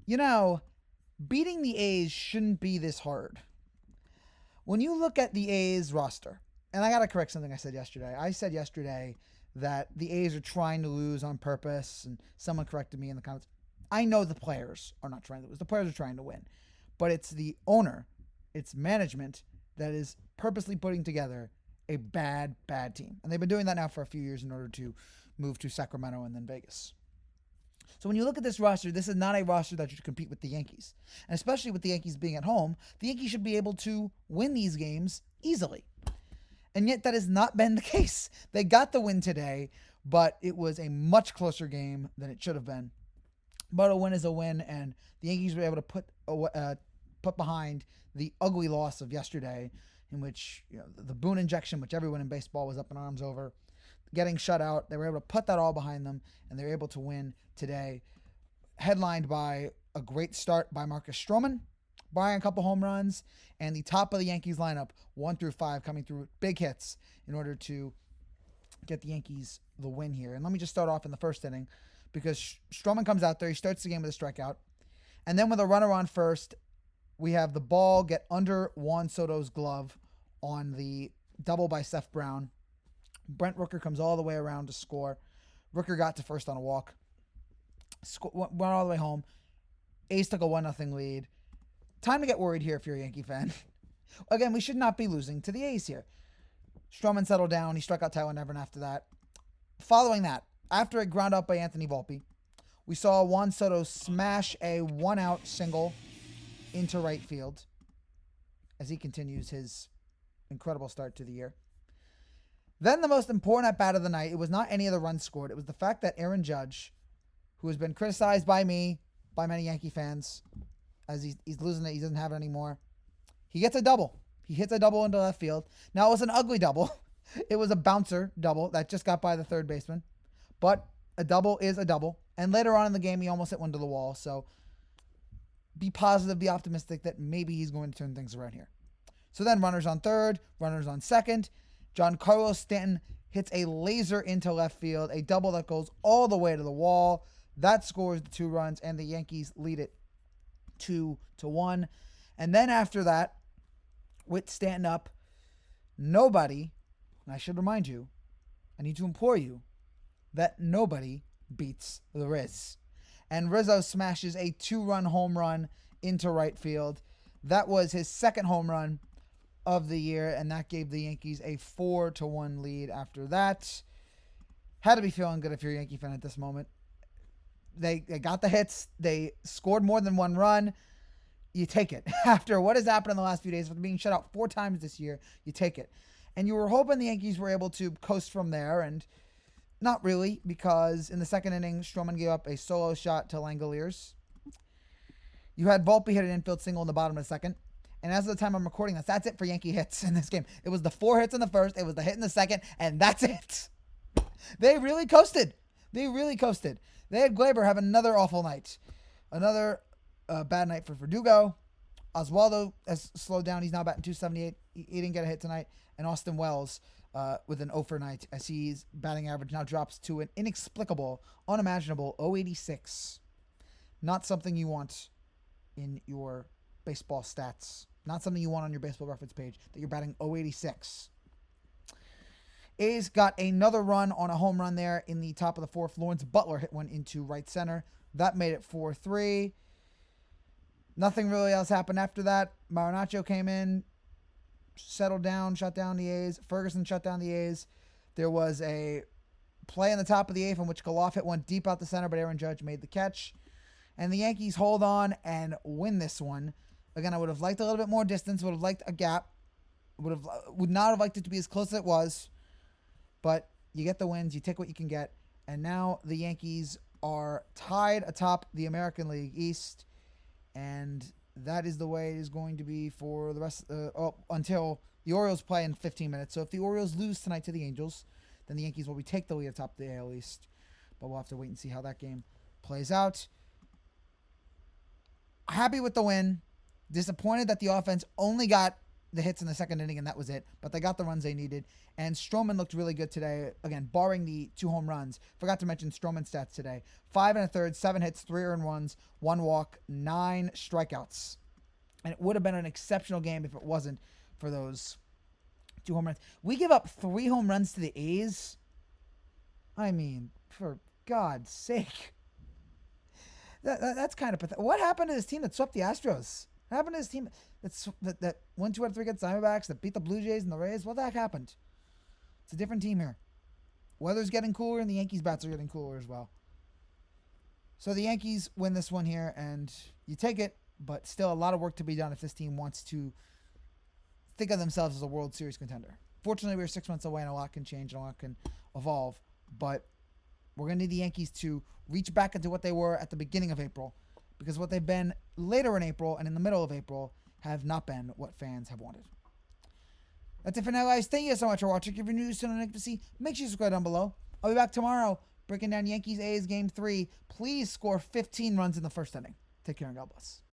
You know, beating the A's shouldn't be this hard. When you look at the A's roster, and I got to correct something I said yesterday. I said yesterday that the A's are trying to lose on purpose, and someone corrected me in the comments. I know the players are not trying to lose. The players are trying to win. But it's the owner, it's management that is purposely putting together a bad team. And they've been doing that now for a few years in order to move to Sacramento and then Vegas. So when you look at this roster, this is not a roster that should compete with the Yankees. And especially with the Yankees being at home, the Yankees should be able to win these games easily. And yet that has not been the case. They got the win today, but it was a much closer game than it should have been. But a win is a win, and the Yankees were able to put behind the ugly loss of yesterday, in which the Boone injection, which everyone in baseball was up in arms over, getting shut out. They were able to put that all behind them, and they were able to win today, headlined by a great start by Marcus Stroman, buying a couple home runs, and the top of the Yankees lineup, 1 through 5, coming through big hits in order to get the Yankees the win here. And let me just start off in the first inning, because Stroman comes out there. He starts the game with a strikeout. And then with a runner on first, we have the ball get under Juan Soto's glove on the double by Seth Brown. Brent Rooker comes all the way around to score. Rooker got to first on a walk. Went all the way home. A's took a 1-0 lead. Time to get worried here if you're a Yankee fan. Again, we should not be losing to the A's here. Stroman settled down. He struck out Tyler Nevin after that. Following that, after a ground out by Anthony Volpe, we saw Juan Soto smash a 1-out single into right field as he continues his incredible start to the year. Then the most important at bat of the night, it was not any of the runs scored. It was the fact that Aaron Judge, who has been criticized by me, by many Yankee fans, as he's losing it, he doesn't have it anymore. He gets a double. He hits a double into left field. Now, it was an ugly double. It was a bouncer double that just got by the third baseman. But a double is a double. And later on in the game, he almost hit one to the wall. So be positive, be optimistic that maybe he's going to turn things around here. So then runners on third, runners on second. Giancarlo Stanton hits a laser into left field, a double that goes all the way to the wall. That scores the 2 runs, and the Yankees lead it 2-1. And then after that, with Stanton up, nobody, and I should remind you, I need to implore you, that nobody beats the Riz. And Rizzo smashes a 2-run home run into right field. That was his second home run of the year, and that gave the Yankees a 4-1 lead after that. Had to be feeling good if you're a Yankee fan at this moment. They got the hits. They scored more than 1 run. You take it. After what has happened in the last few days, with being shut out 4 times this year, you take it. And you were hoping the Yankees were able to coast from there, and not really, because in the second inning, Stroman gave up a solo shot to Langoliers. You had Volpe hit an infield single in the bottom of the second. And as of the time I'm recording this, that's it for Yankee hits in this game. It was the 4 hits in the first, it was the hit in the second, and that's it. They really coasted. They had Glaber have another awful night. Another bad night for Verdugo. Oswaldo has slowed down. He's now batting .278. He didn't get a hit tonight. And Austin Wells with an 0 for night, as his batting average now drops to an inexplicable, unimaginable .086. Not something you want in your baseball stats. Not something you want on your baseball reference page, that you're batting .086. A's got another run on a home run there in the top of the 4th. Lawrence Butler hit one into right center. That made it 4-3. Nothing really else happened after that. Marinaccio came in, settled down, shut down the A's. Ferguson shut down the A's. There was a play in the top of the 8th in which Koloff hit one deep out the center, but Aaron Judge made the catch. And the Yankees hold on and win this one. Again, I would have liked a little bit more distance, would have liked a gap. Would not have liked it to be as close as it was. But you get the wins, you take what you can get. And now the Yankees are tied atop the American League East. And that is the way it is going to be for the rest until the Orioles play in 15 minutes. So if the Orioles lose tonight to the Angels, then the Yankees will retake the lead atop the AL East. But we'll have to wait and see how that game plays out. Happy with the win. Disappointed that the offense only got the hits in the second inning, and that was it. But they got the runs they needed. And Stroman looked really good today. Again, barring the 2 home runs. Forgot to mention Stroman's stats today. 5 1/3, 7 hits, 3 earned runs, 1 walk, 9 strikeouts. And it would have been an exceptional game if it wasn't for those 2 home runs. We give up 3 home runs to the A's. I mean, for God's sake. That's kind of pathetic. What happened to this team that swept the Astros? What happened to this team that won 2 out of 3 against Diamondbacks, that beat the Blue Jays and the Rays? What the heck happened? It's a different team here. Weather's getting cooler, and the Yankees' bats are getting cooler as well. So the Yankees win this one here, and you take it, but still a lot of work to be done if this team wants to think of themselves as a World Series contender. Fortunately, we're 6 months away, and a lot can change, and a lot can evolve, but we're going to need the Yankees to reach back into what they were at the beginning of April, because what they've been later in April and in the middle of April have not been what fans have wanted. That's it for now, guys. Thank you so much for watching. If you're new to Nick to see, make sure you subscribe down below. I'll be back tomorrow breaking down Yankees A's Game 3. Please score 15 runs in the first inning. Take care and God bless.